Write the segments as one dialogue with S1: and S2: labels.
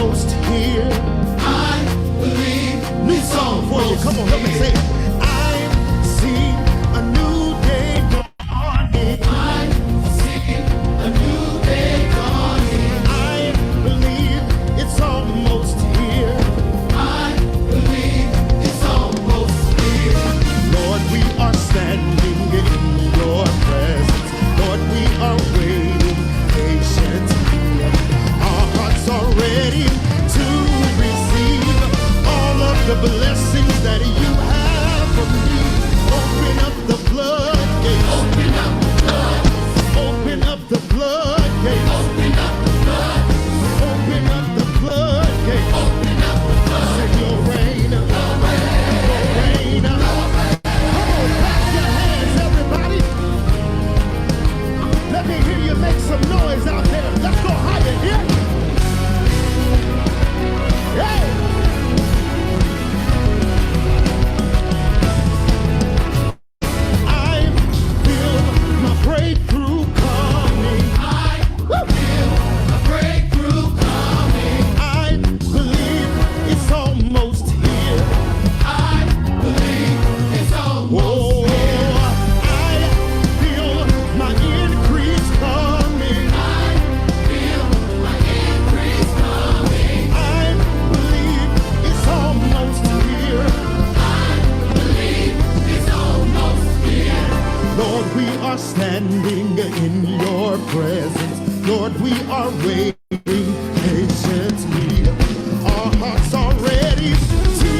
S1: almost here. I believe it's almost. Come on, help me say it. I see a new day dawning. I see a new day dawning. I believe it's almost here. I believe it's almost here. Lord, we are standing in your presence. Lord, we are waiting patiently. Our hearts are ready to receive all of the blessings that you have for me. Open up the floodgates. Open up the floodgates. Open up the floodgates. Open up the floodgates. Open up the floodgates. Open up the floodgates. Say your rain. Your rain. Your rain. Come on, clap your hands, everybody. Let me hear you make some noise out there. Let's go higher here. Hey! I feel my breakthrough coming. I feel my breakthrough coming. I believe it's almost here. I believe it's almost here. I feel my increase coming. I feel my increase coming. I believe it's almost here. I believe it's almost here. Lord, we are standing in your presence. Lord, we are waiting patiently. Our hearts are ready to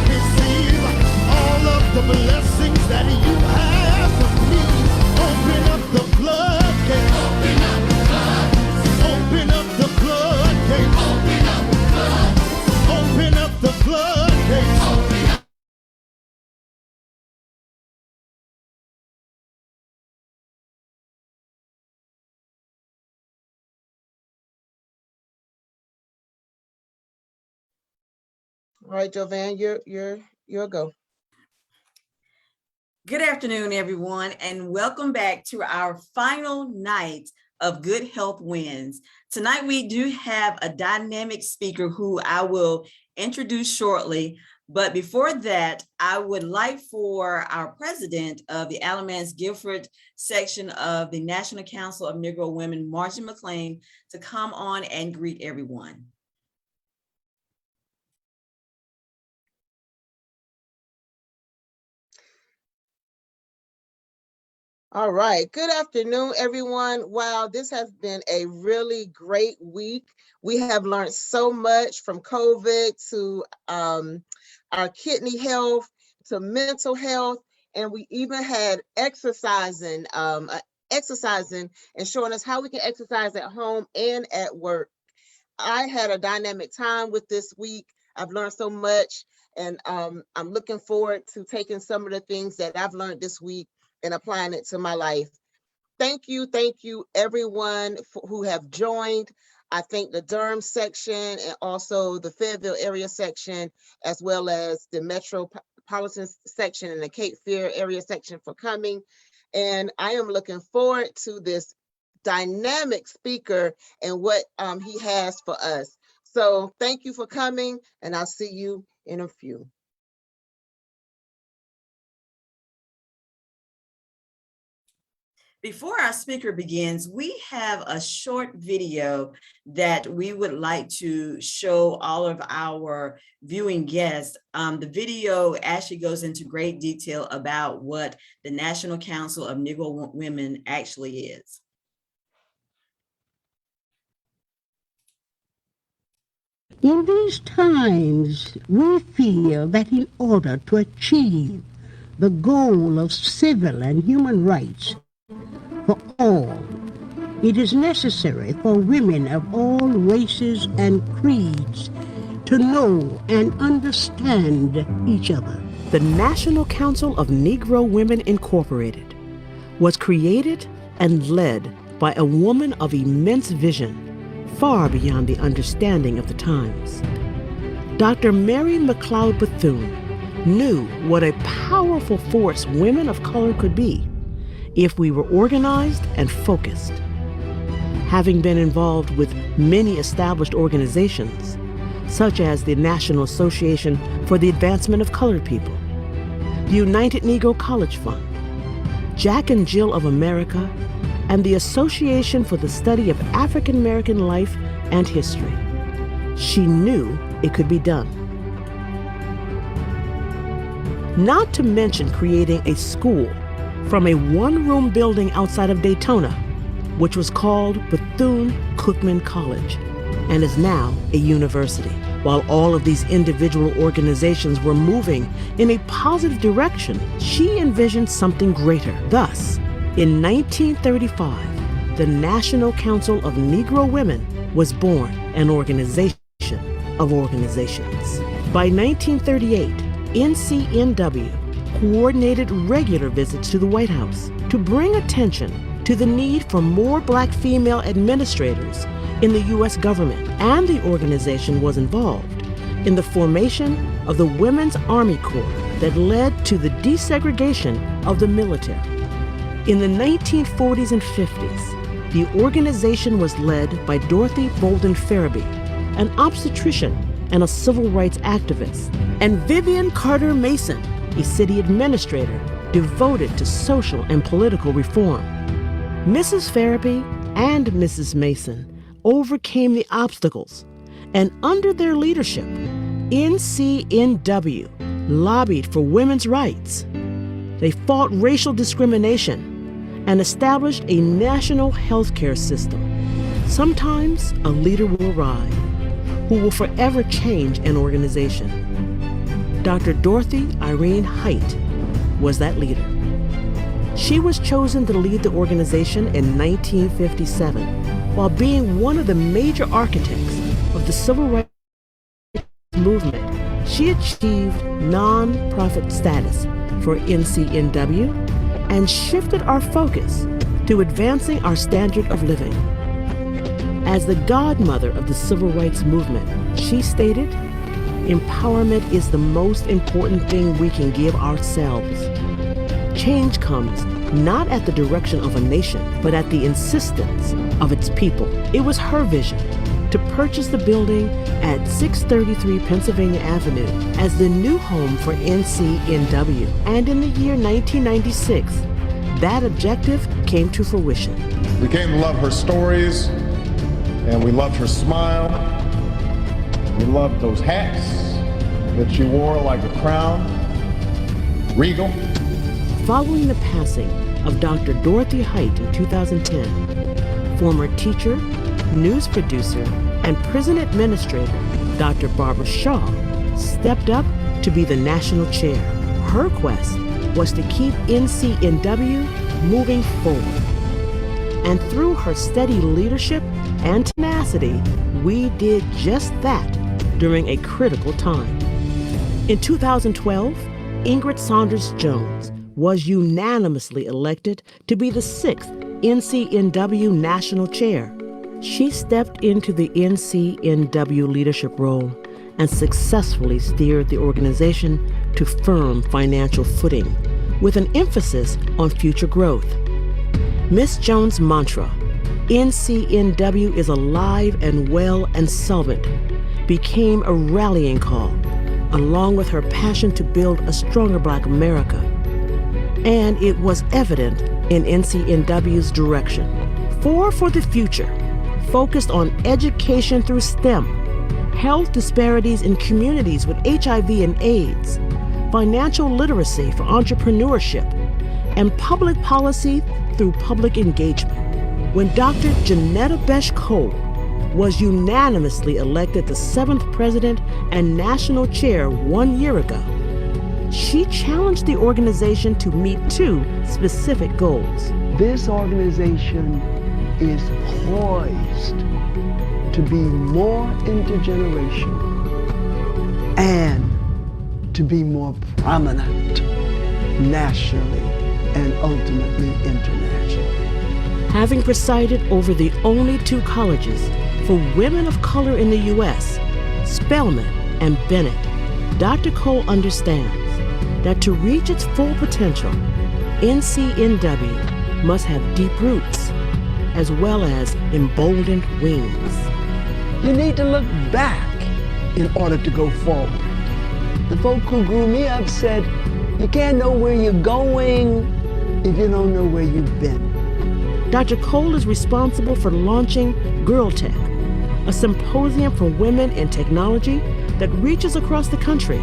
S1: receive all of the blessings that you have for me. Open up the floodgates. Open up the floodgates. Open up the floodgates. Open up the floodgates. Open up the floodgates. Open up.
S2: All right, Jovan, you're go.
S3: Good afternoon, everyone, and welcome back to our final night of Good Health Wins. Tonight, we do have a dynamic speaker who I will introduce shortly. But before that, I would like for our president of the Alamance-Guilford section of the National Council of Negro Women, Margie McLean, to come on and greet everyone.
S2: All right. Good afternoon, everyone. Wow, this has been a really great week. We have learned so much from COVID to our kidney health to mental health, and we even had exercising and showing us how we can exercise at home and at work. I had a dynamic time with this week. I've learned so much, and I'm looking forward to taking some of the things that I've learned this week and applying it to my life. Thank you, everyone who have joined. I thank the Durham section and also the Fayetteville area section, as well as the Metropolitan section and the Cape Fear area section for coming. And I am looking forward to this dynamic speaker and what he has for us. So thank you for coming, and I'll see you in a few.
S3: Before our speaker begins, we have a short video that we would like to show all of our viewing guests. The video actually goes into great detail about what the National Council of Negro Women actually is.
S4: In these times, we feel that in order to achieve the goal of civil and human rights for all, it is necessary for women of all races and creeds to know and understand each other.
S5: The National Council of Negro Women Incorporated was created and led by a woman of immense vision, far beyond the understanding of the times. Dr. Mary McLeod Bethune knew what a powerful force women of color could be if we were organized and focused. Having been involved with many established organizations, such as the National Association for the Advancement of Colored People, the United Negro College Fund, Jack and Jill of America, and the Association for the Study of African American Life and History. She knew it could be done. Not to mention creating a school from a one-room building outside of Daytona, which was called Bethune-Cookman College and is now a university. While all of these individual organizations were moving in a positive direction, she envisioned something greater. Thus, in 1935, the National Council of Negro Women was born, an organization of organizations. By 1938, NCNW coordinated regular visits to the White House to bring attention to the need for more black female administrators in the U.S. government, and the organization was involved in the formation of the Women's Army Corps that led to the desegregation of the military. In the 1940s and 50s, the organization was led by Dorothy Bolden Farabee, an obstetrician and a civil rights activist, and Vivian Carter Mason, a city administrator devoted to social and political reform. Mrs. Farabee and Mrs. Mason overcame the obstacles, and under their leadership, NCNW lobbied for women's rights. They fought racial discrimination and established a national health care system. Sometimes a leader will arrive who will forever change an organization. Dr. Dorothy Irene Height was that leader. She was chosen to lead the organization in 1957 while being one of the major architects of the civil rights movement. She achieved non-profit status for NCNW and shifted our focus to advancing our standard of living. As the godmother of the civil rights movement, she stated, "Empowerment is the most important thing we can give ourselves. Change comes not at the direction of a nation, but at the insistence of its people." It was her vision to purchase the building at 633 Pennsylvania Avenue as the new home for NCNW. And in the year 1996, that objective came to fruition.
S6: We came to love her stories, and we loved her smile. We loved those hats that she wore like a crown, regal.
S5: Following the passing of Dr. Dorothy Height in 2010, former teacher, news producer, and prison administrator Dr. Barbara Shaw stepped up to be the national chair. Her quest was to keep NCNW moving forward. And through her steady leadership and tenacity, we did just that during a critical time. In 2012, Ingrid Saunders Jones was unanimously elected to be the 6th NCNW National Chair. She stepped into the NCNW leadership role and successfully steered the organization to firm financial footing, with an emphasis on future growth. Ms. Jones' mantra, "NCNW is alive and well and solvent," became a rallying call, along with her passion to build a stronger Black America. And it was evident in NCNW's direction. For the future, focused on education through STEM, health disparities in communities with HIV and AIDS, financial literacy for entrepreneurship, and public policy through public engagement. When Dr. Janetta Besh Cole was unanimously elected the 7th president and national chair 1 year ago, she challenged the organization to meet 2 specific goals.
S7: This organization is poised to be more intergenerational and to be more prominent nationally and ultimately internationally.
S5: Having presided over the only 2 colleges for women of color in the U.S., Spelman and Bennett, Dr. Cole understands that to reach its full potential, NCNW must have deep roots as well as emboldened wings.
S7: You need to look back in order to go forward. The folk who grew me up said, you can't know where you're going if you don't know where you've been.
S5: Dr. Cole is responsible for launching Girl Tech, a symposium for women in technology that reaches across the country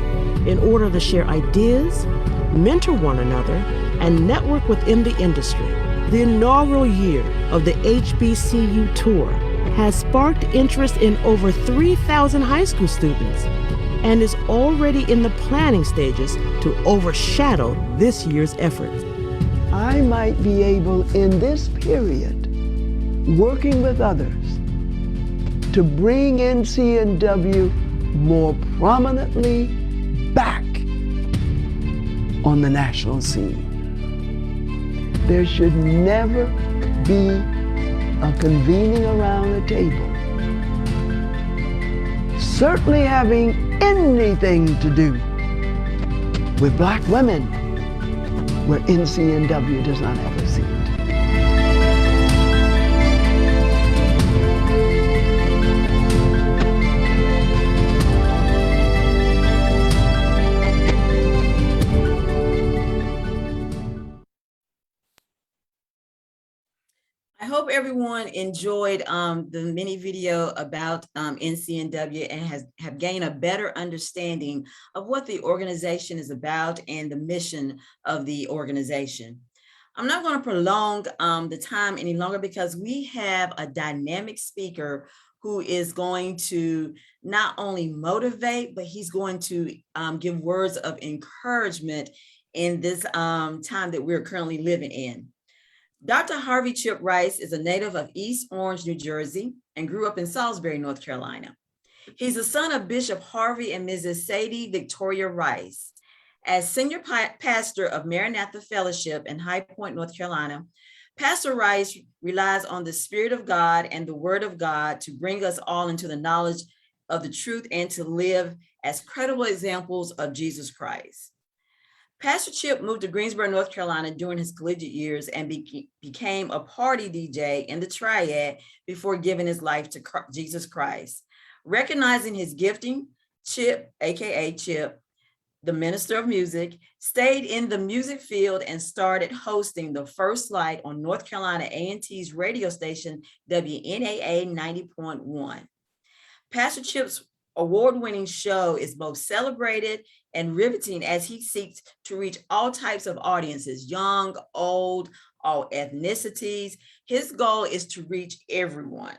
S5: in order to share ideas, mentor one another, and network within the industry. The inaugural year of the HBCU tour has sparked interest in over 3,000 high school students and is already in the planning stages to overshadow this year's efforts.
S7: I might be able in this period, working with others, to bring NCNW more prominently back on the national scene. There should never be a convening around a table, certainly having anything to do with Black women, where NCNW does not have a seat.
S3: I hope everyone enjoyed the mini video about NCNW and have gained a better understanding of what the organization is about and the mission of the organization. I'm not going to prolong the time any longer because we have a dynamic speaker who is going to not only motivate, but he's going to give words of encouragement in this time that we're currently living in. Dr. Harvey Chip Rice is a native of East Orange, New Jersey, and grew up in Salisbury, North Carolina. He's the son of Bishop Harvey and Mrs. Sadie Victoria Rice. As senior pastor of Maranatha Fellowship in High Point, North Carolina, Pastor Rice relies on the Spirit of God and the Word of God to bring us all into the knowledge of the truth and to live as credible examples of Jesus Christ. Pastor Chip moved to Greensboro, North Carolina during his collegiate years and became a party DJ in the Triad before giving his life to Jesus Christ. Recognizing his gifting, Chip, AKA Chip, the minister of music, stayed in the music field and started hosting the First Light on North Carolina A&T's radio station, WNAA 90.1. Pastor Chip's award-winning show is both celebrated and riveting as he seeks to reach all types of audiences, young, old, all ethnicities. His goal is to reach everyone.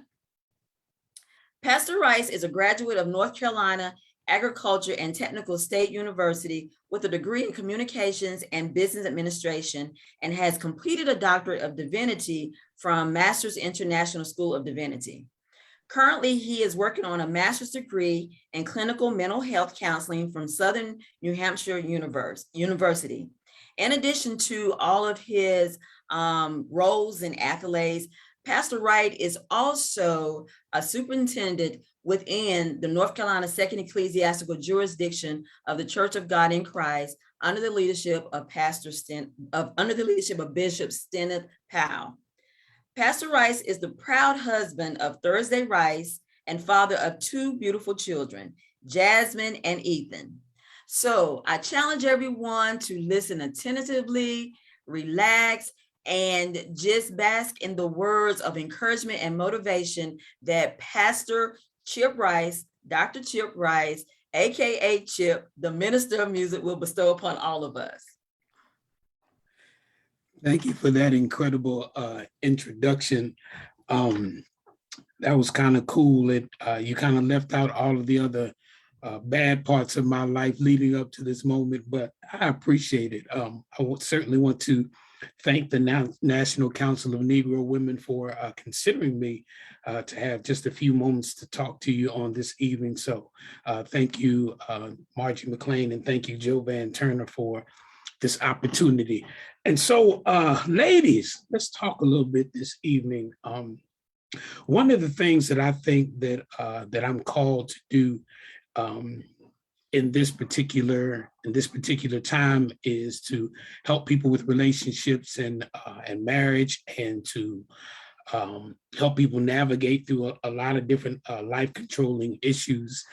S3: Pastor Rice is a graduate of North Carolina Agriculture and Technical State University with a degree in communications and business administration and has completed a doctorate of divinity from Masters International School of Divinity. Currently, he is working on a master's degree in clinical mental health counseling from Southern New Hampshire University. In addition to all of his roles and accolades, Pastor Wright is also a superintendent within the North Carolina Second Ecclesiastical Jurisdiction of the Church of God in Christ under the leadership of Bishop Stenneth Powell. Pastor Rice is the proud husband of Thursday Rice and father of two beautiful children, Jasmine and Ethan. So I challenge everyone to listen attentively, relax, and just bask in the words of encouragement and motivation that Pastor Chip Rice, Dr. Chip Rice, AKA Chip, the minister of music, will bestow upon all of us.
S8: Thank you for that incredible introduction. That was kind of cool. You kind of left out all of the other bad parts of my life leading up to this moment, but I appreciate it. I certainly want to thank the National Council of Negro Women for considering me to have just a few moments to talk to you on this evening. So thank you, Margie McLean, and thank you, Joe Van Turner, for this opportunity. And so, ladies, let's talk a little bit this evening. One of the things that I think that I'm called to do in this particular time is to help people with relationships and marriage, and to help people navigate through a lot of different life controlling issues.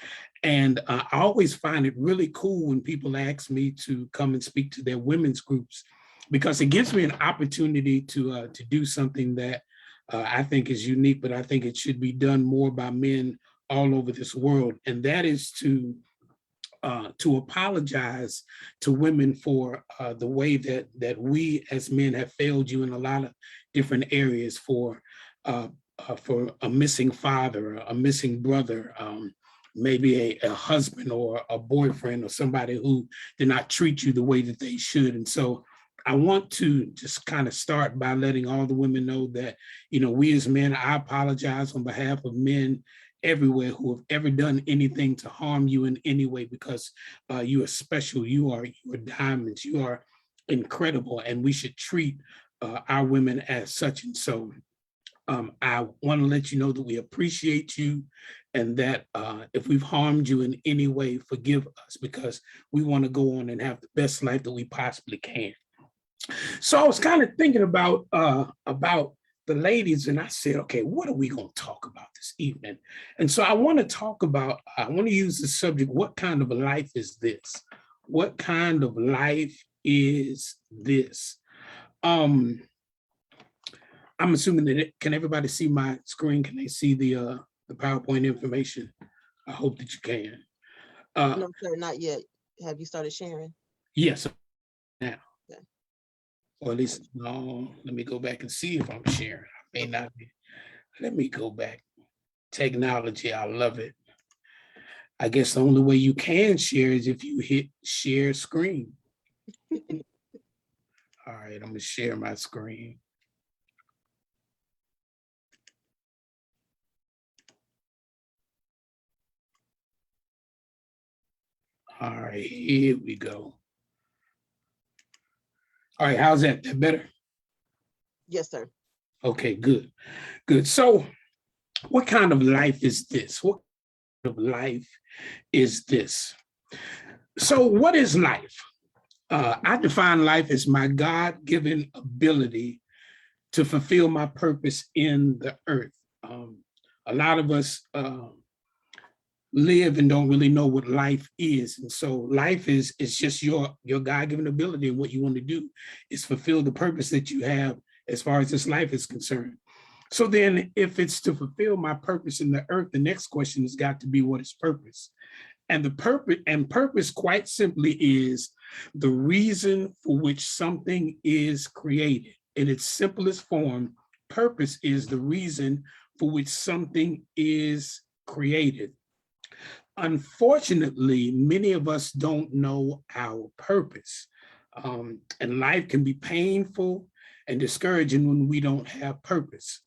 S8: And I always find it really cool when people ask me to come and speak to their women's groups, because it gives me an opportunity to do something that I think is unique, but I think it should be done more by men all over this world. And that is to apologize to women for the way that we as men have failed you in a lot of different areas, for a missing father, a missing brother, maybe a husband or a boyfriend or somebody who did not treat you the way that they should. And so I want to just kind of start by letting all the women know that, you know, we as men, I apologize on behalf of men everywhere who have ever done anything to harm you in any way, because you are special, you are diamonds, you are incredible, and we should treat our women as such. And so I want to let you know that we appreciate you, and that if we've harmed you in any way, forgive us, because we want to go on and have the best life that we possibly can. So I was kind of thinking about the ladies, and I said, okay, what are we going to talk about this evening? And so I want to use the subject, what kind of a life is this? What kind of life is this? I'm assuming that can everybody see my screen? Can they see the PowerPoint information? I hope that you can.
S2: No, sir, not yet. Have you started sharing?
S8: Yes, now.
S2: Okay.
S8: Or at least, no, let me go back and see if I'm sharing. I may not be. Let me go back. Technology, I love it. I guess the only way you can share is if you hit share screen. All right, I'm gonna share my screen. All right, here we go. All right, how's that? That better?
S2: Yes, sir.
S8: Okay, good, good. So what kind of life is this? What kind of life is this? So what is life? I define life as my God-given ability to fulfill my purpose in the earth. A lot of us live and don't really know what life is. And so life is just your God-given ability, and what you want to do is fulfill the purpose that you have as far as this life is concerned. So then if it's to fulfill my purpose in the earth, the next question has got to be, what is purpose? And the purpose quite simply is the reason for which something is created. In its simplest form, purpose is the reason for which something is created. Unfortunately, many of us don't know our purpose. And life can be painful and discouraging when we don't have purpose.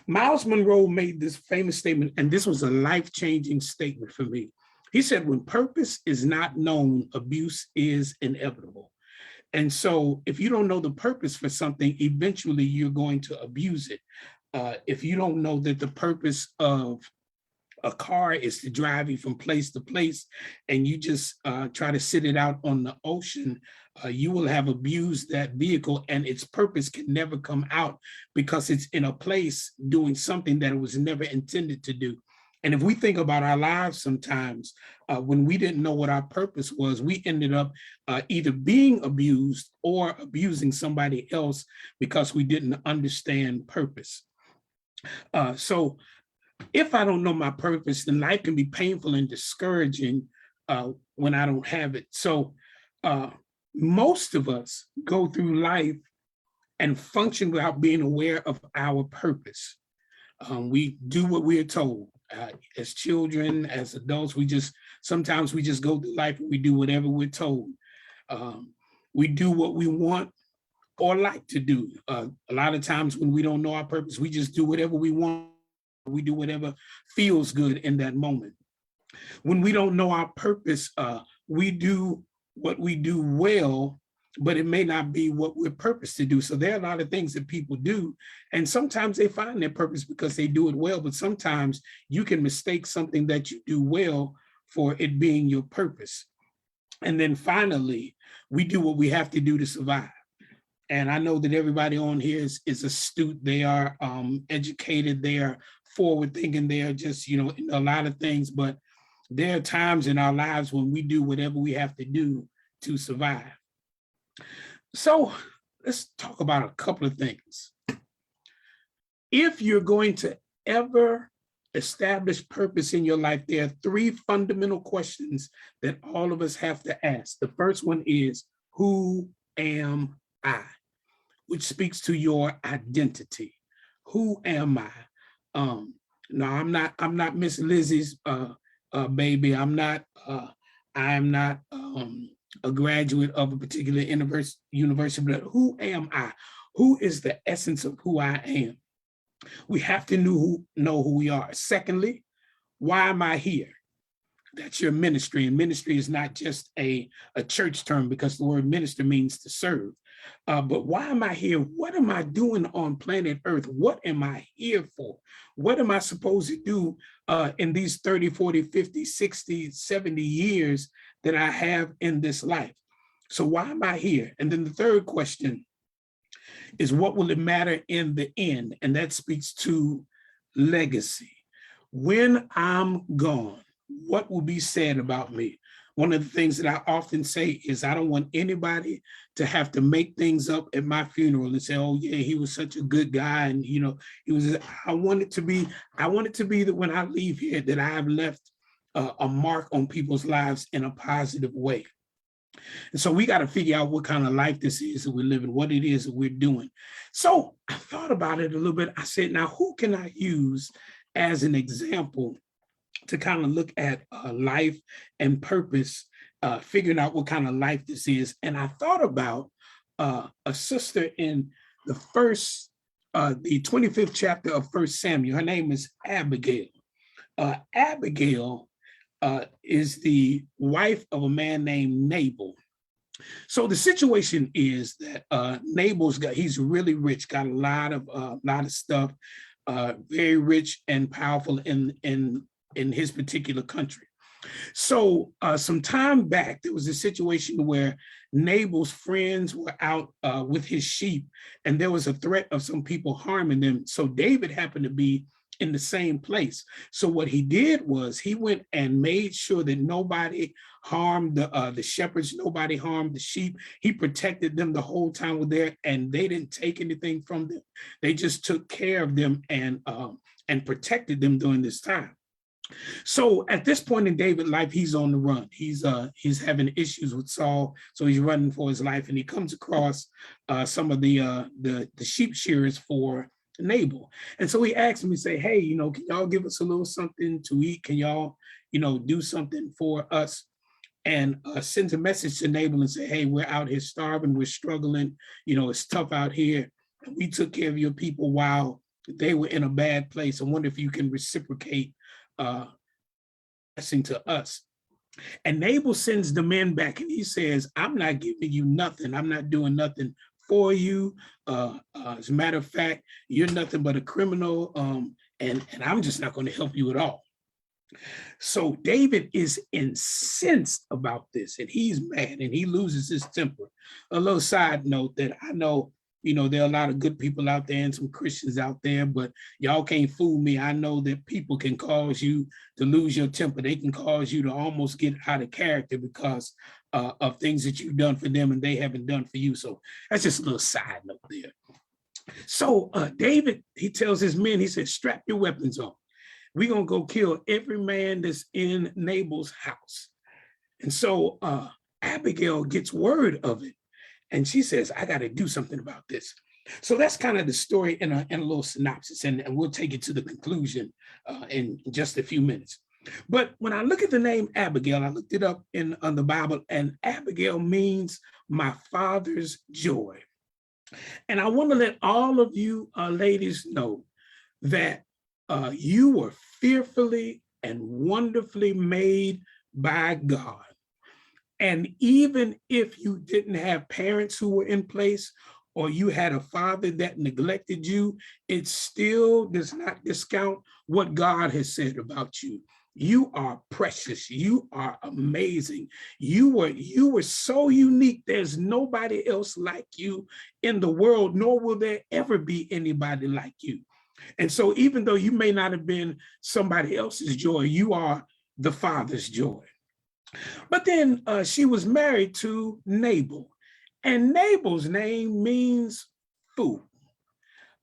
S8: Miles Monroe made this famous statement, and this was a life-changing statement for me. He said, when purpose is not known, abuse is inevitable. And so if you don't know the purpose for something, eventually you're going to abuse it. If you don't know that the purpose of a car is to drive you from place to place, and you just try to sit it out on the ocean, you will have abused that vehicle, and its purpose can never come out because it's in a place doing something that it was never intended to do. And if we think about our lives sometimes, when we didn't know what our purpose was, we ended up either being abused or abusing somebody else because we didn't understand purpose. So if I don't know my purpose, then life can be painful and discouraging when I don't have it. So most of us go through life and function without being aware of our purpose. We do what we are told. As children, as adults, sometimes we just go through life and we do whatever we're told. We do what we want or like to do. A lot of times when we don't know our purpose, we just do whatever we want. We do whatever feels good in that moment. When we don't know our purpose, we do what we do well, but it may not be what we're purposed to do. So there are a lot of things that people do, and sometimes they find their purpose because they do it well, but sometimes you can mistake something that you do well for it being your purpose. And then finally, we do what we have to do to survive. And I know that everybody on here is astute. They are educated. They are forward thinking. They are just, in a lot of things. But There are times in our lives when we do whatever we have to do to survive. So let's talk about a couple of things. If you're going to ever establish purpose in your life, there are three fundamental questions that all of us have to ask. The first one is, who am I? Which speaks to your identity. Who am I? No, I'm not Miss Lizzie's baby. I'm not a graduate of a particular university, but who am I? Who is the essence of who I am? We have to know who we are. Secondly, why am I here? That's your ministry. And ministry is not just a church term, because the word minister means to serve. But why am I here? What am I doing on planet Earth? What am I here for? What am I supposed to do in these 30, 40, 50, 60, 70 years that I have in this life? So why am I here? And then the third question is, what will it matter in the end? And that speaks to legacy. When I'm gone, what will be said about me? One of the things that I often say is, I don't want anybody to have to make things up at my funeral and say, oh yeah, he was such a good guy. And he was, I want it to be that when I leave here, that I have left a mark on people's lives in a positive way. And so we got to figure out what kind of life this is that we're living, what it is that we're doing. So I thought about it a little bit. I said, now who can I use as an example to kind of look at life and purpose, figuring out what kind of life this is? And I thought about a sister in the 25th chapter of 1 Samuel. Her name is Abigail. Abigail is the wife of a man named Nabal. So the situation is that he's really rich, got a lot of stuff, very rich and powerful in his particular country. So some time back, there was a situation where Nabal's friends were out with his sheep, and there was a threat of some people harming them. So David happened to be in the same place. So what he did was he went and made sure that nobody harmed the shepherds, nobody harmed the sheep. He protected them the whole time we're there, and they didn't take anything from them. They just took care of them and protected them during this time. So at this point in David's life, he's on the run. He's having issues with Saul, so he's running for his life, and he comes across some of the sheep shearers for Nabal. And so he asked him, he say, hey, can y'all give us a little something to eat? Can y'all, do something for us? And sends a message to Nabal and say, hey, we're out here starving, we're struggling, it's tough out here. And we took care of your people while they were in a bad place. I wonder if you can reciprocate blessing to us. And Nabal sends the men back, and he says, I'm not giving you nothing. I'm not doing nothing for you. As a matter of fact, you're nothing but a criminal, and I'm just not going to help you at all. So David is incensed about this, and he's mad, and he loses his temper. A little side note that I know, there are a lot of good people out there and some Christians out there, but y'all can't fool me. I know that people can cause you to lose your temper. They can cause you to almost get out of character because of things that you've done for them and they haven't done for you. So that's just a little side note there. So David, he tells his men, he says, strap your weapons on. We're going to go kill every man that's in Nabal's house. And so Abigail gets word of it. And she says, I got to do something about this. So that's kind of the story in a little synopsis. And we'll take it to the conclusion in just a few minutes. But when I look at the name Abigail, I looked it up in the Bible, and Abigail means my father's joy. And I want to let all of you ladies know that you were fearfully and wonderfully made by God. And even if you didn't have parents who were in place, or you had a father that neglected you, it still does not discount what God has said about you. You are precious. You are amazing. You were so unique. There's nobody else like you in the world, nor will there ever be anybody like you. And so even though you may not have been somebody else's joy, you are the father's joy. But then she was married to Nabal, and Nabal's name means fool.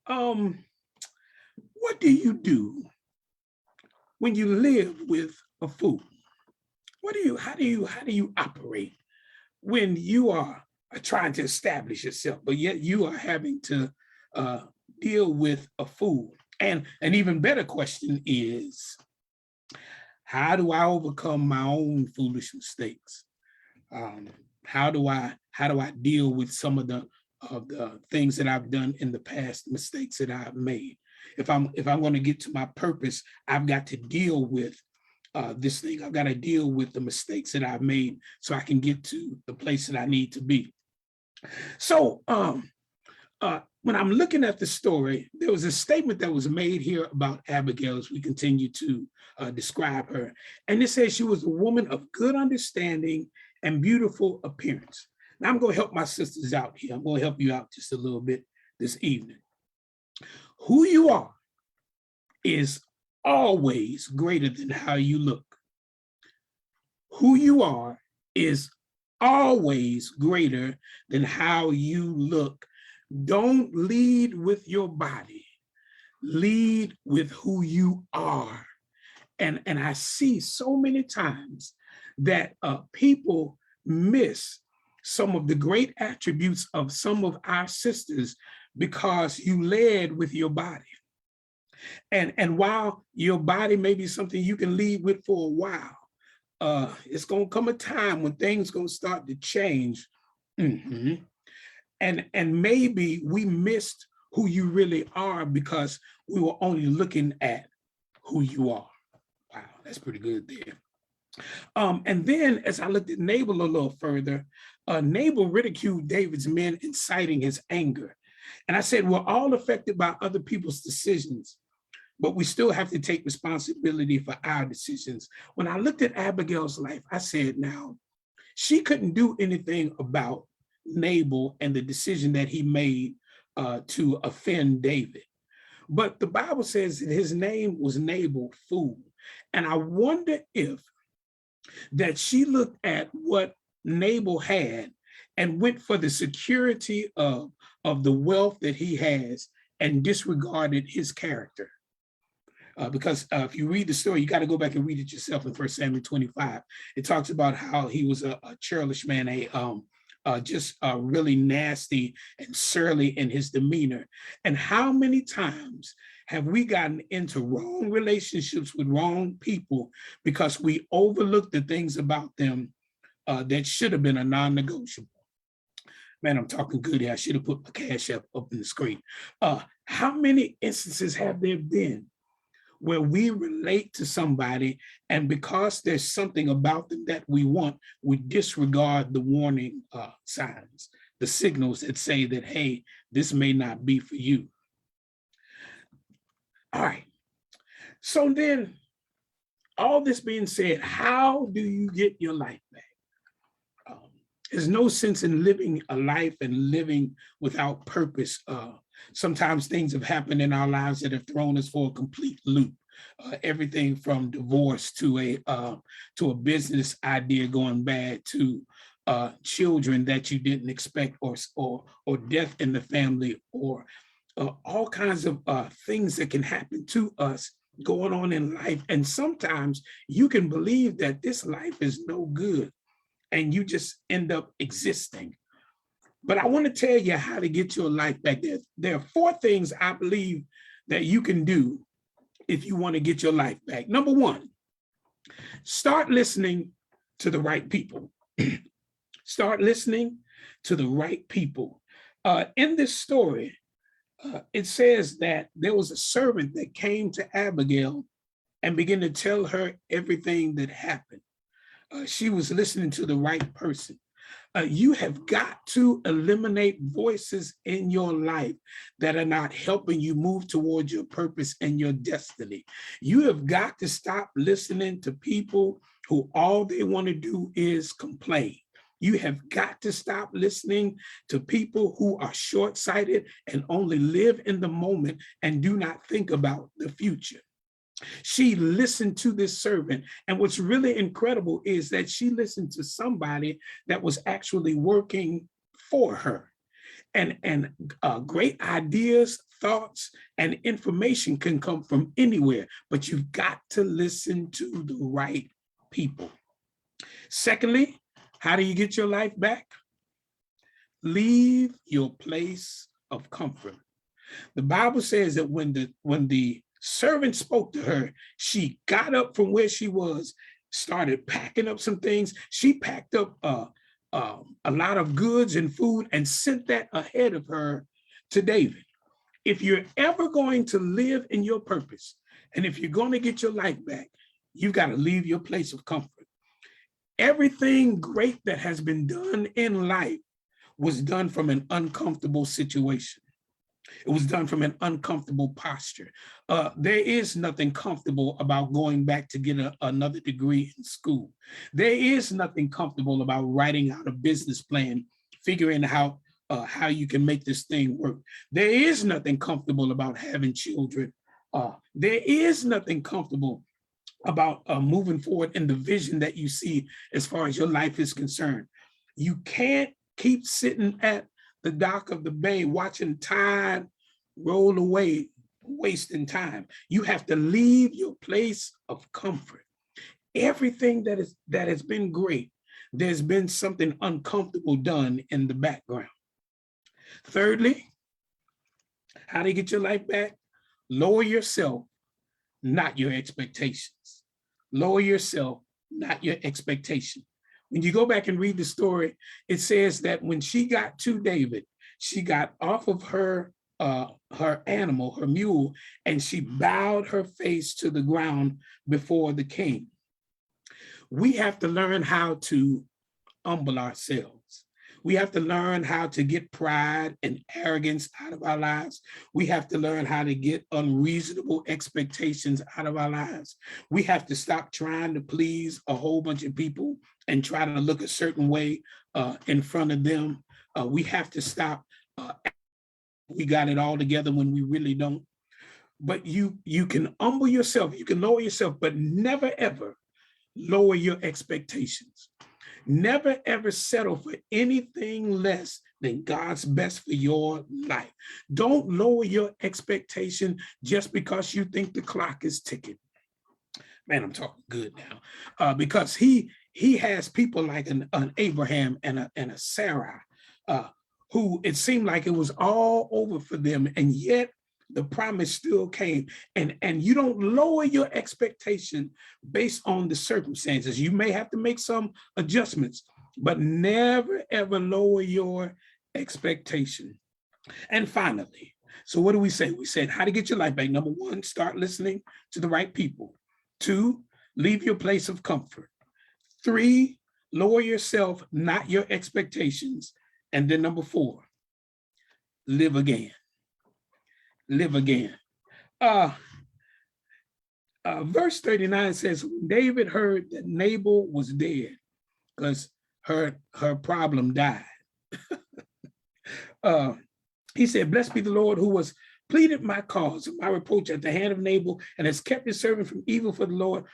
S8: What do you do when you live with a fool? How do you operate when you are trying to establish yourself, but yet you are having to deal with a fool? And an even better question is, how do I overcome my own foolish mistakes? How do I deal with some of the things that I've done in the past, mistakes that I've made? If I'm going to get to my purpose, I've got to deal with this thing. I've got to deal with the mistakes that I've made so I can get to the place that I need to be. So when I'm looking at the story, there was a statement that was made here about Abigail as we continue to describe her. And it says she was a woman of good understanding and beautiful appearance. Now I'm going to help my sisters out here. I'm going to help you out just a little bit this evening. Who you are is always greater than how you look. Who you are is always greater than how you look. Don't lead with your body. Lead with who you are. And I see so many times that people miss some of the great attributes of some of our sisters because you led with your body. And while your body may be something you can lead with for a while, it's going to come a time when things going to start to change. Mm-hmm. And maybe we missed who you really are because we were only looking at who you are. Wow, that's pretty good there. And then as I looked at Nabal a little further, Nabal ridiculed David's men, inciting his anger. And I said, we're all affected by other people's decisions, but we still have to take responsibility for our decisions. When I looked at Abigail's life, I said, now, she couldn't do anything about Nabal and the decision that he made to offend David. But the Bible says that his name was Nabal, fool. And I wonder if that she looked at what Nabal had and went for the security of the wealth that he has and disregarded his character. Because if you read the story, you got to go back and read it yourself in 1 Samuel 25. It talks about how he was a churlish man, just really nasty and surly in his demeanor. And how many times have we gotten into wrong relationships with wrong people because we overlooked the things about them that should have been a non-negotiable? Man, I'm talking good here. I should have put my cash up in the screen. How many instances have there been where we relate to somebody and because there's something about them that we want, we disregard the warning signs, the signals that say that, hey, this may not be for you. All right. So then, all this being said, how do you get your life back? There's no sense in living a life and living without purpose. Sometimes things have happened in our lives that have thrown us for a complete loop. Everything from divorce to a business idea going bad to children that you didn't expect, or death in the family, or all kinds of things that can happen to us going on in life. And sometimes you can believe that this life is no good and you just end up existing. But I want to tell you how to get your life back. There are 4 things I believe that you can do if you want to get your life back. Number 1, start listening to the right people. Start listening to the right people. In this story, it says that there was a servant that came to Abigail and began to tell her everything that happened. She was listening to the right person. You have got to eliminate voices in your life that are not helping you move towards your purpose and your destiny. You have got to stop listening to people who all they want to do is complain. You have got to stop listening to people who are short-sighted and only live in the moment and do not think about the future. She listened to this servant. And what's really incredible is that she listened to somebody that was actually working for her. And great ideas, thoughts, and information can come from anywhere, but you've got to listen to the right people. Secondly, how do you get your life back? Leave your place of comfort. The Bible says that when the servant spoke to her, she got up from where she was, started packing up some things. She packed up a lot of goods and food and sent that ahead of her to David. If you're ever going to live in your purpose, and if you're going to get your life back, you've got to leave your place of comfort. Everything great that has been done in life was done from an uncomfortable situation. It was done from an uncomfortable posture. There is nothing comfortable about going back to get another degree in school. There is nothing comfortable about writing out a business plan, figuring out how you can make this thing work. There is nothing comfortable about having children. There is nothing comfortable about moving forward in the vision that you see as far as your life is concerned. You can't keep sitting at the dock of the bay watching tide roll away, wasting time. You have to leave your place of comfort. Everything that has been great, there's been something uncomfortable done in the background. Thirdly, how to get your life back? Lower yourself, not your expectations. Lower yourself, not your expectation. When you go back and read the story, it says that when she got to David, she got off of her animal, her mule, and she bowed her face to the ground before the king. We have to learn how to humble ourselves. We have to learn how to get pride and arrogance out of our lives. We have to learn how to get unreasonable expectations out of our lives. We have to stop trying to please a whole bunch of people and try to look a certain way in front of them. We have to stop. We got it all together when we really don't. But you can humble yourself, you can lower yourself, but never ever lower your expectations. Never ever settle for anything less than God's best for your life. Don't lower your expectation just because you think the clock is ticking. Man, I'm talking good now, because he has people like an Abraham and a Sarah, who it seemed like it was all over for them, and yet the promise still came. And you don't lower your expectation based on the circumstances. You may have to make some adjustments, but never ever lower your expectation. And finally, so what do we say? We said how to get your life back. Number one, start listening to the right people. 2, leave your place of comfort. 3, lower yourself, not your expectations. And then number 4, live again. Live again. Verse 39 says, David heard that Nabal was dead because her problem died. He said, blessed be the Lord who has pleaded my cause, my reproach at the hand of Nabal, and has kept his servant from evil, for the Lord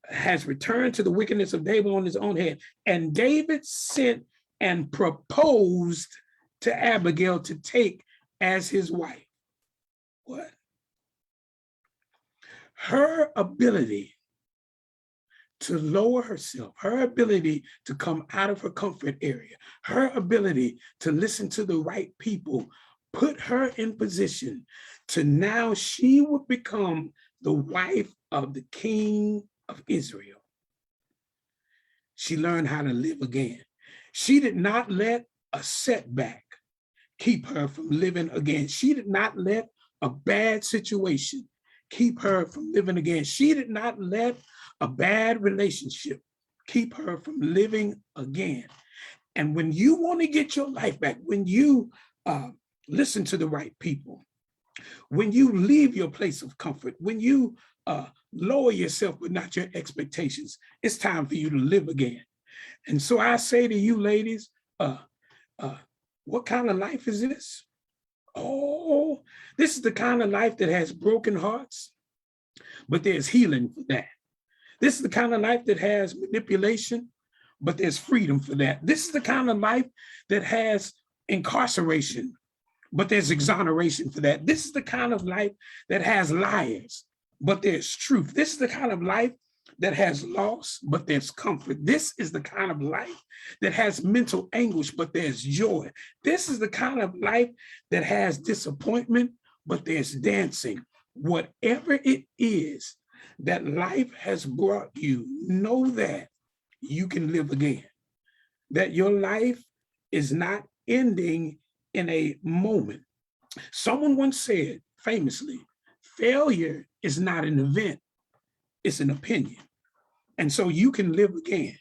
S8: has returned to the wickedness of Nabal on his own head. And David sent and proposed to Abigail to take as his wife. What? Her ability to lower herself, her ability to come out of her comfort area, her ability to listen to the right people, put her in position to now she would become the wife of the king of Israel. She learned how to live again. She did not let a setback keep her from living again. She did not let a bad situation keep her from living again. She did not let a bad relationship keep her from living again. And when you want to get your life back, when you listen to the right people, when you leave your place of comfort, when you lower yourself but not your expectations, it's time for you to live again. And so I say to you ladies, what kind of life is this? Oh, this is the kind of life that has broken hearts. but there's healing for that. This is the kind of life that has manipulation, but there's freedom for that. This is the kind of life that has incarceration, but there's exoneration for that. This is the kind of life that has liars, but there's truth. This is the kind of life that has loss, but there's comfort. This is the kind of life that has mental anguish, but there's joy. This is the kind of life that has disappointment, but there's dancing. Whatever it is that life has brought you, know that you can live again, that your life is not ending in a moment. Someone once said famously, failure is not an event, it's an opinion. And so you can live again.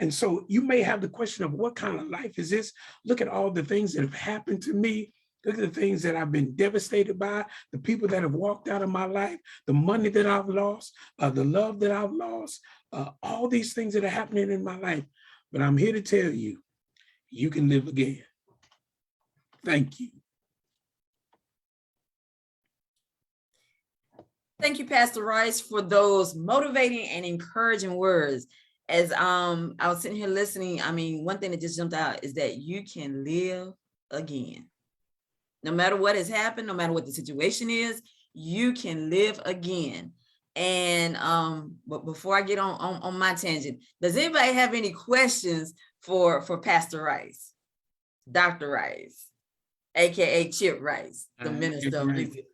S8: And so you may have the question of what kind of life is this? Look at all the things that have happened to me. Look at the things that I've been devastated by, the people that have walked out of my life, the money that I've lost, the love that I've lost, all these things that are happening in my life. But I'm here to tell you, you can live again. Thank you.
S3: Thank you, Pastor Rice, for those motivating and encouraging words. As I was sitting here listening, I mean, one thing that just jumped out is that you can live again. No matter what has happened, no matter what the situation is, you can live again. And but before I get on my tangent, does anybody have any questions for Pastor Rice, Dr. Rice, aka Chip Rice, the minister of music?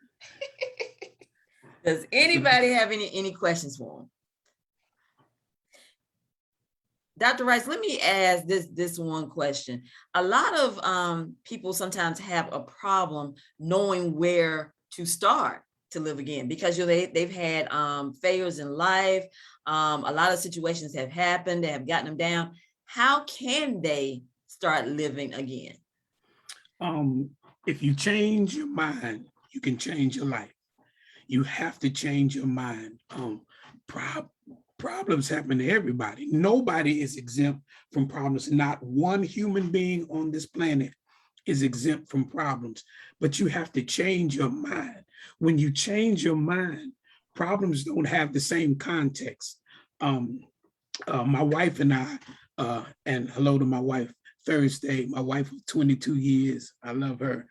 S3: Does anybody have any questions for him? Dr. Rice, let me ask this one question. A lot of people sometimes have a problem knowing where to start to live again, because they've had failures in life. A lot of situations have happened that have gotten them down. How can they start living again?
S8: If you change your mind, you can change your life. You have to change your mind. Problems happen to everybody. Nobody is exempt from problems. Not one human being on this planet is exempt from problems, but you have to change your mind. When you change your mind, problems don't have the same context. My wife and I, and hello to my wife, Thursday, my wife of 22 years, I love her.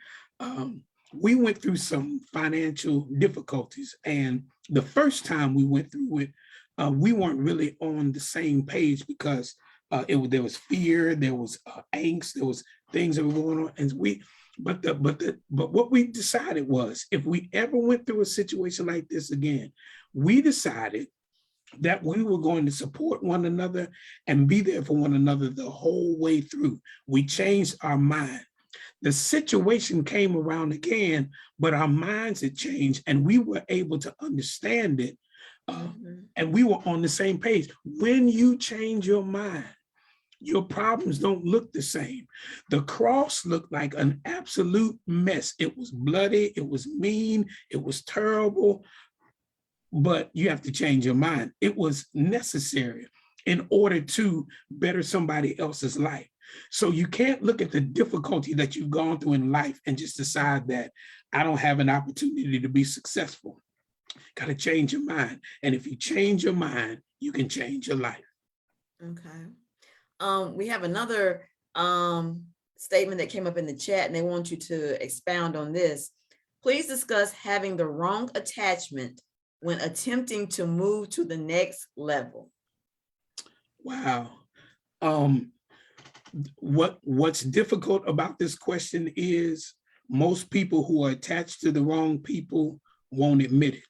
S8: We went through some financial difficulties, and the first time we went through it, we weren't really on the same page because there was fear, there was angst, there was things that were going on, and but what we decided was, if we ever went through a situation like this again, we decided that we were going to support one another and be there for one another the whole way through. We changed our mind. The situation came around again, but our minds had changed and we were able to understand it. And we were on the same page. When you change your mind, your problems don't look the same. The cross looked like an absolute mess. It was bloody, it was mean, it was terrible, but you have to change your mind. It was necessary in order to better somebody else's life. So you can't look at the difficulty that you've gone through in life and just decide that I don't have an opportunity to be successful. Got to change your mind. And if you change your mind, you can change your life.
S3: Okay. We have another statement that came up in the chat, and they want you to expound on this. Please discuss having the wrong attachment when attempting to move to the next level.
S8: Wow. What's difficult about this question is most people who are attached to the wrong people won't admit it.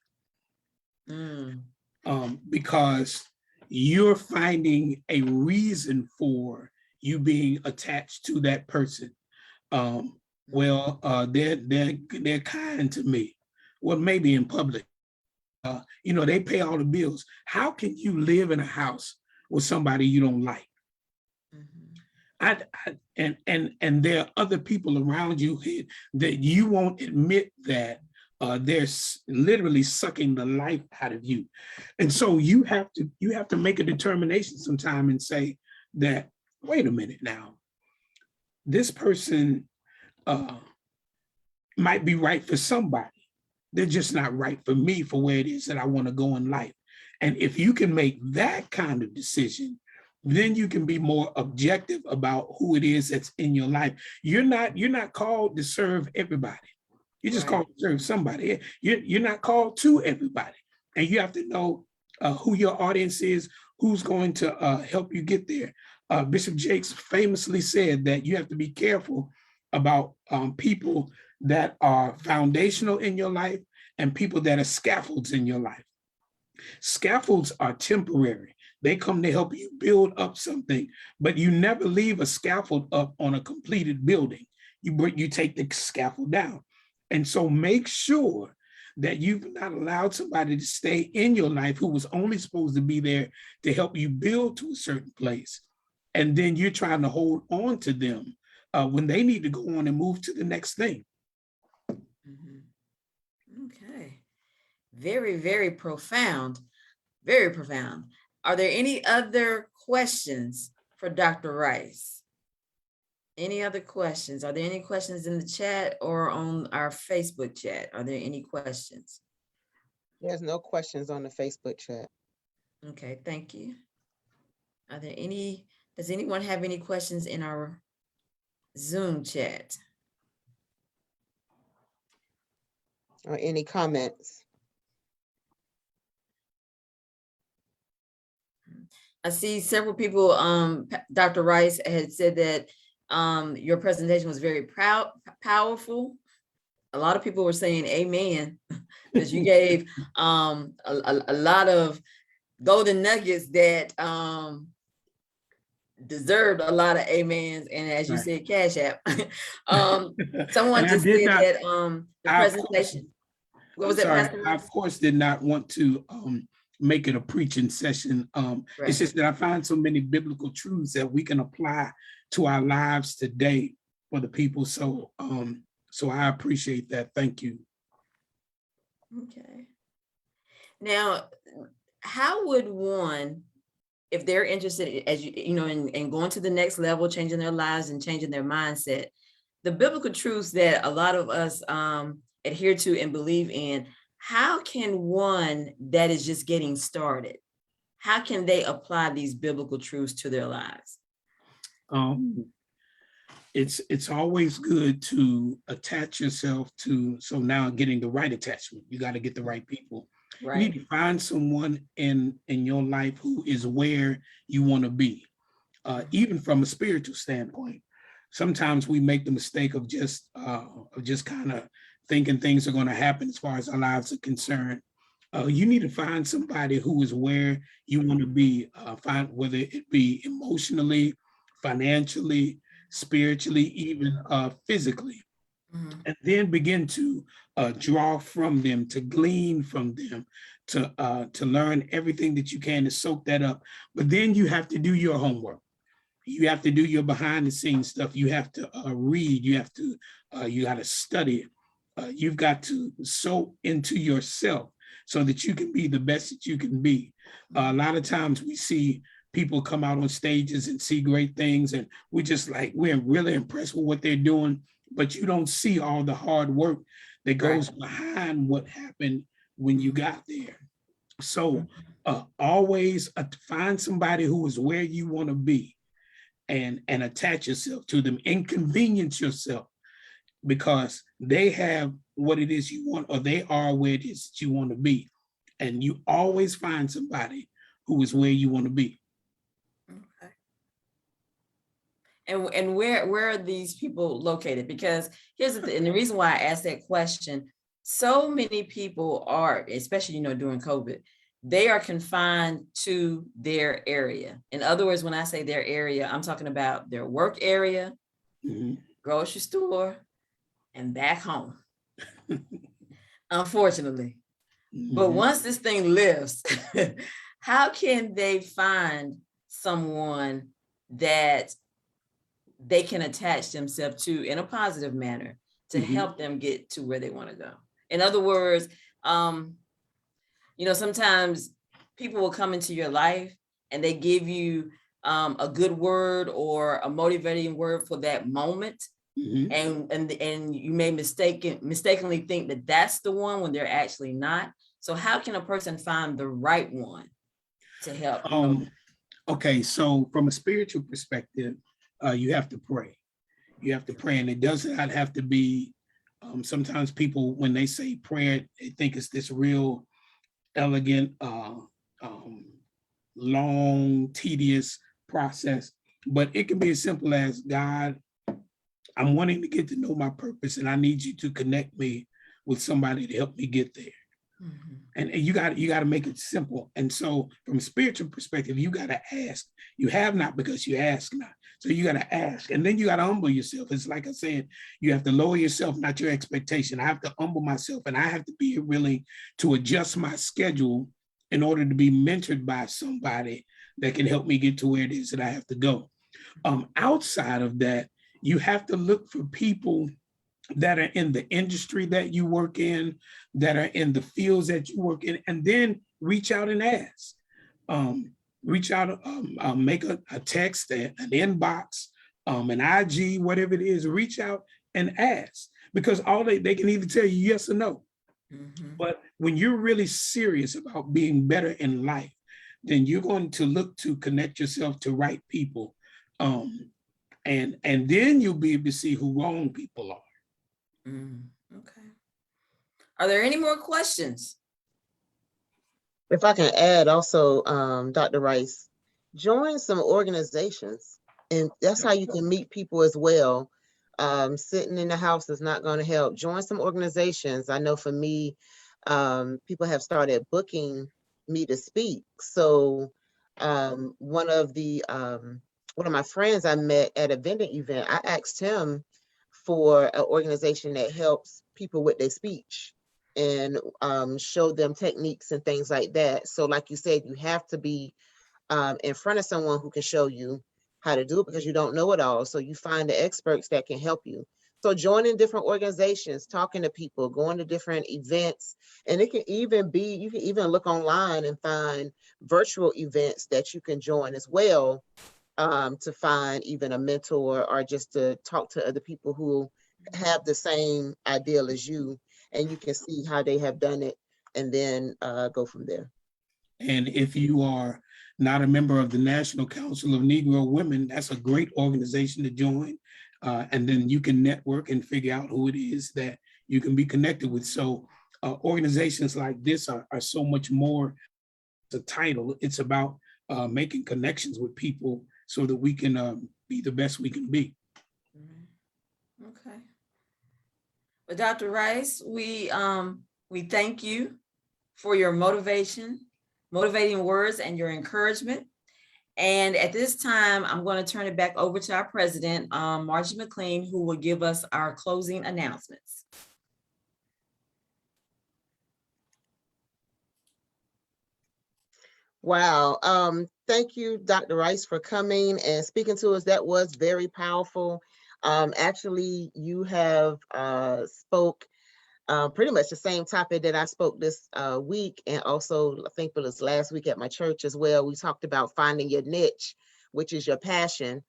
S8: Because you're finding a reason for you being attached to that person. They're kind to me. Well, maybe in public, they pay all the bills. How can you live in a house with somebody you don't like? And there are other people around you that you won't admit that they're literally sucking the life out of you. And so you have to make a determination sometime and say that, wait a minute now, this person might be right for somebody, they're just not right for me for where it is that I want to go in life. And if you can make that kind of decision, then you can be more objective about who it is that's in your life. You're not called to serve everybody. You're just called to serve somebody. You're not called to everybody. And you have to know who your audience is, who's going to help you get there. Bishop Jakes famously said that you have to be careful about people that are foundational in your life and people that are scaffolds in your life. Scaffolds are temporary. They come to help you build up something, but you never leave a scaffold up on a completed building. You take the scaffold down. And so make sure that you've not allowed somebody to stay in your life who was only supposed to be there to help you build to a certain place. And then you're trying to hold on to them when they need to go on and move to the next thing.
S3: Okay. Very, very profound. Very profound. Are there any other questions for Dr. Rice? Any other questions? Are there any questions in the chat or on our Facebook chat? Are there any questions?
S2: There's no questions on the Facebook chat.
S3: Okay, thank you. Are there any, does anyone have any questions in our Zoom chat?
S2: Or any comments?
S3: I see several people, Dr. Rice had said that your presentation was very powerful. A lot of people were saying amen, because you gave a lot of golden nuggets that deserved a lot of amens. And as you said, Cash App. Someone just said that the presentation. What was it, Pastor?
S8: I, of course, did not want to make it a preaching session. It's just that I find so many biblical truths that we can apply to our lives today for the people. So, so I appreciate that. Thank you.
S3: Okay. Now, how would one, if they're interested, as you know, in going to the next level, changing their lives and changing their mindset, the biblical truths that a lot of us adhere to and believe in, how can one that is just getting started, how can they apply these biblical truths to their lives?
S8: It's always good to attach yourself to, so now getting the right attachment, you got to get the right people. Right. You need to find someone in your life who is where you want to be, even from a spiritual standpoint. Sometimes we make the mistake of just kind of thinking things are going to happen as far as our lives are concerned. You need to find somebody who is where you want to be, find whether it be emotionally, financially, spiritually, even physically, and then begin to draw from them, to glean from them, to learn everything that you can to soak that up. But then you have to do your homework. You have to do your behind the scenes stuff. You have to read. You have to you got to study. You've got to soak into yourself so that you can be the best that you can be. A lot of times we see people come out on stages and see great things, and we're really impressed with what they're doing, but you don't see all the hard work that goes behind what happened when you got there. So always find somebody who is where you want to be and attach yourself to them, inconvenience yourself, because they have what it is you want, or they are where it is that you want to be. And you always find somebody who is where you want to be.
S3: Okay. And where are these people located? Because here's the thing, and the reason why I asked that question, so many people are, especially, you know, during COVID, they are confined to their area. In other words, when I say their area, I'm talking about their work area, grocery store, and back home, unfortunately. But once this thing lifts, how can they find someone that they can attach themselves to in a positive manner to help them get to where they want to go? In other words, you know, sometimes people will come into your life and they give you a good word or a motivating word for that moment, and you may mistakenly think that that's the one when they're actually not. So how can a person find the right one to help?
S8: Okay, so from a spiritual perspective, you have to pray. You have to pray, and it does not have to be. Sometimes people, when they say prayer, they think it's this real elegant, long, tedious process. But it can be as simple as, God, I'm wanting to get to know my purpose, and I need you to connect me with somebody to help me get there. Mm-hmm. And you got to make it simple. And so from a spiritual perspective, you got to ask. You have not because you ask not. So you got to ask, and then you got to humble yourself. It's like I said, you have to lower yourself, not your expectation. I have to humble myself, and I have to be willing to adjust my schedule in order to be mentored by somebody that can help me get to where it is that I have to go. Outside of that, you have to look for people that are in the industry that you work in, that are in the fields that you work in, and then reach out and ask. Reach out, make a text, an inbox, an IG, whatever it is, reach out and ask, because all they can either tell you yes or no. Mm-hmm. But when you're really serious about being better in life, then you're going to look to connect yourself to right people. And then you'll be able to see who wrong people are.
S3: Okay. Are there any more questions?
S2: If I can add also, Dr. Rice, join some organizations, and that's how you can meet people as well. Sitting in the house is not going to help. Join some organizations. I know for me, people have started booking me to speak. So one of my friends I met at a vending event, I asked him for an organization that helps people with their speech and show them techniques and things like that. So like you said, you have to be in front of someone who can show you how to do it, because you don't know it all. So you find the experts that can help you. So joining different organizations, talking to people, going to different events, and it can even be, you can even look online and find virtual events that you can join as well, to find even a mentor or just to talk to other people who have the same ideal as you, and you can see how they have done it and then go from there.
S8: And if you are not a member of the National Council of Negro Women, that's a great organization to join. And then you can network and figure out who it is that you can be connected with. So organizations like this are so much more the title. It's about making connections with people so that we can be the best we can be.
S3: Okay. But Dr. Rice, we thank you for your motivating words and your encouragement. And at this time, I'm going to turn it back over to our president, Margie McLean, who will give us our closing announcements.
S2: Wow. Thank you, Dr. Rice, for coming and speaking to us. That was very powerful. Actually, you have spoke pretty much the same topic that I spoke this week, and also I think it was last week at my church as well. We talked about finding your niche, which is your passion,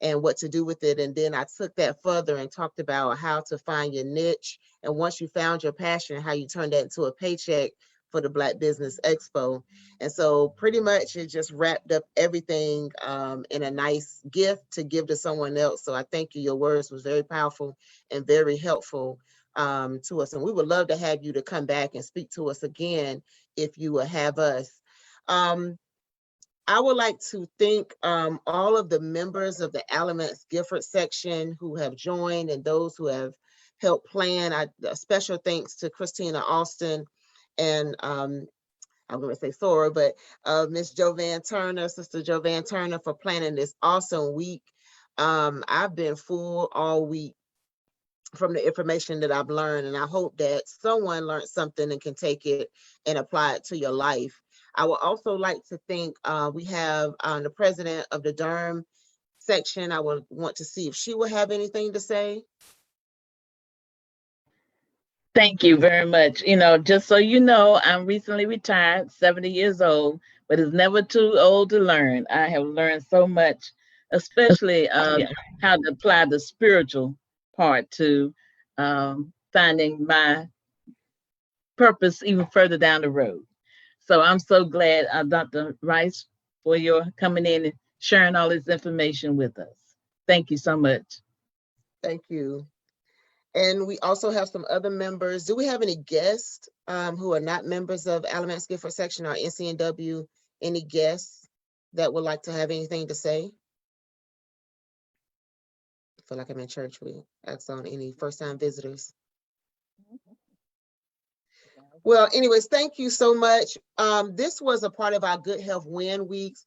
S2: and what to do with it. And then I took that further and talked about how to find your niche, and once you found your passion, how you turn that into a paycheck for the Black Business Expo. And so pretty much it just wrapped up everything in a nice gift to give to someone else. So I thank you. Your words was very powerful and very helpful to us. And we would love to have you to come back and speak to us again if you will have us. I would like to thank all of the members of the Alamance-Guilford section who have joined and those who have helped plan. A special thanks to Christina Austin and I'm going to say Sora, but Miss Jovan Turner, Sister Jovan Turner, for planning this awesome week. I've been full all week from the information that I've learned, and I hope that someone learned something and can take it and apply it to your life. I would also like to thank, we have the president of the Durham section. I would want to see if she will have anything to say.
S9: Thank you very much. You know, just so you know, I'm recently retired, 70 years old, but it's never too old to learn. I have learned so much, especially how to apply the spiritual part to finding my purpose even further down the road. So I'm so glad, Dr. Rice, for your coming in and sharing all this information with us. Thank you so much.
S2: Thank you. And we also have some other members. Do we have any guests who are not members of Alamance-Guilford section or NCNW? Any guests that would like to have anything to say? I feel like I'm in church. We ask on any first-time visitors. Well, anyways, thank you so much. This was a part of our Good Health Win Weeks.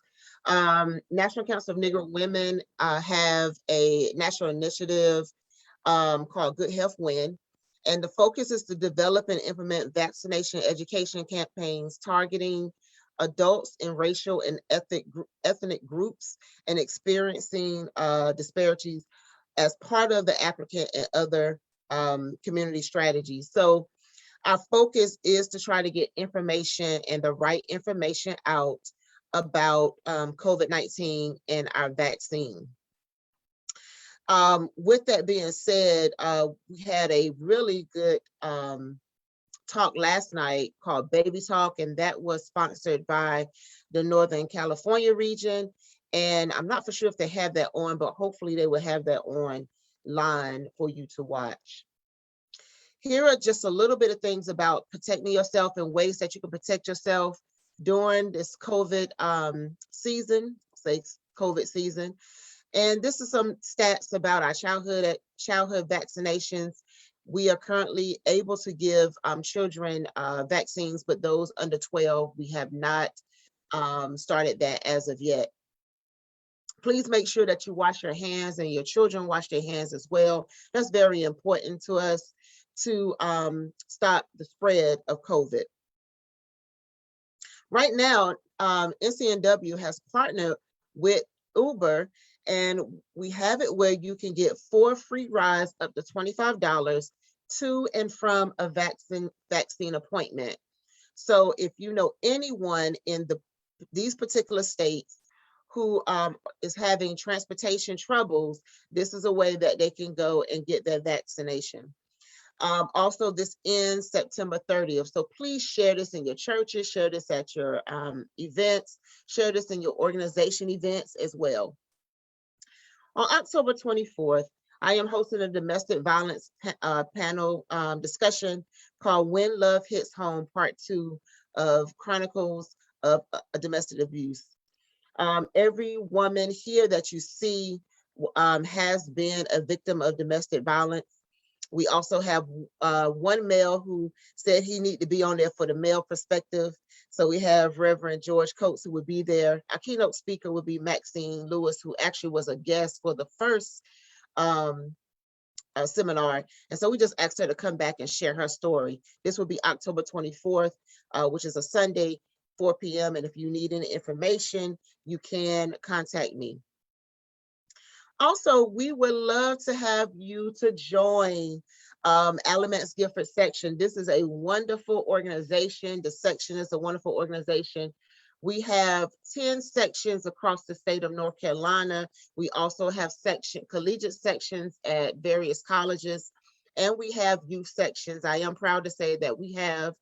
S2: National Council of Negro Women have a national initiative called Good Health Win. And the focus is to develop and implement vaccination education campaigns targeting adults in racial and ethnic groups and experiencing disparities as part of the applicant and other community strategies. So our focus is to try to get information and the right information out about COVID-19 and our vaccine. With that being said, we had a really good talk last night called Baby Talk, and that was sponsored by the Northern California region. And I'm not for sure if they have that on, but hopefully they will have that online for you to watch. Here are just a little bit of things about protecting yourself and ways that you can protect yourself during this COVID season, say COVID season. And this is some stats about our childhood vaccinations. We are currently able to give children vaccines, but those under 12, we have not started that as of yet. Please make sure that you wash your hands and your children wash their hands as well. That's very important to us to stop the spread of COVID. Right now, NCNW has partnered with Uber, and we have it where you can get 4 free rides up to $25 to and from a vaccine appointment. So if you know anyone in these particular states who is having transportation troubles, this is a way that they can go and get their vaccination. Also, this ends September 30th. So please share this in your churches, share this at your events, share this in your organization events as well. On October 24th, I am hosting a domestic violence panel discussion called When Love Hits Home, Part 2 of Chronicles of Domestic Abuse. Every woman here that you see has been a victim of domestic violence. We also have one male who said he needed to be on there for the male perspective. So we have Reverend George Coates who would be there. Our keynote speaker would be Maxine Lewis, who actually was a guest for the first seminar. And so we just asked her to come back and share her story. This will be October 24th, which is a Sunday, 4 p.m. And if you need any information, you can contact me. Also, we would love to have you to join Alamance-Guilford section. This is a wonderful organization. The section is a wonderful organization. We have 10 sections across the state of North Carolina. We also have collegiate sections at various colleges, and we have youth sections. I am proud to say that we have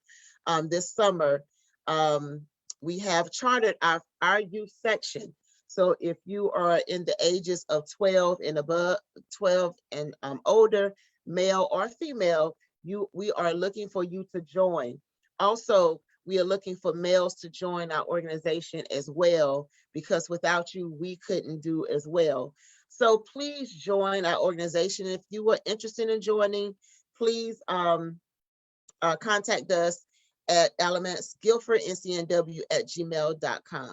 S2: this summer, we have chartered our youth section. So if you are in the ages of 12 and above, 12 and older, male or female, we are looking for you to join. Also, we are looking for males to join our organization as well, because without you, we couldn't do as well. So please join our organization. If you are interested in joining, please contact us at Alamance-Guilford, ncnw@gmail.com.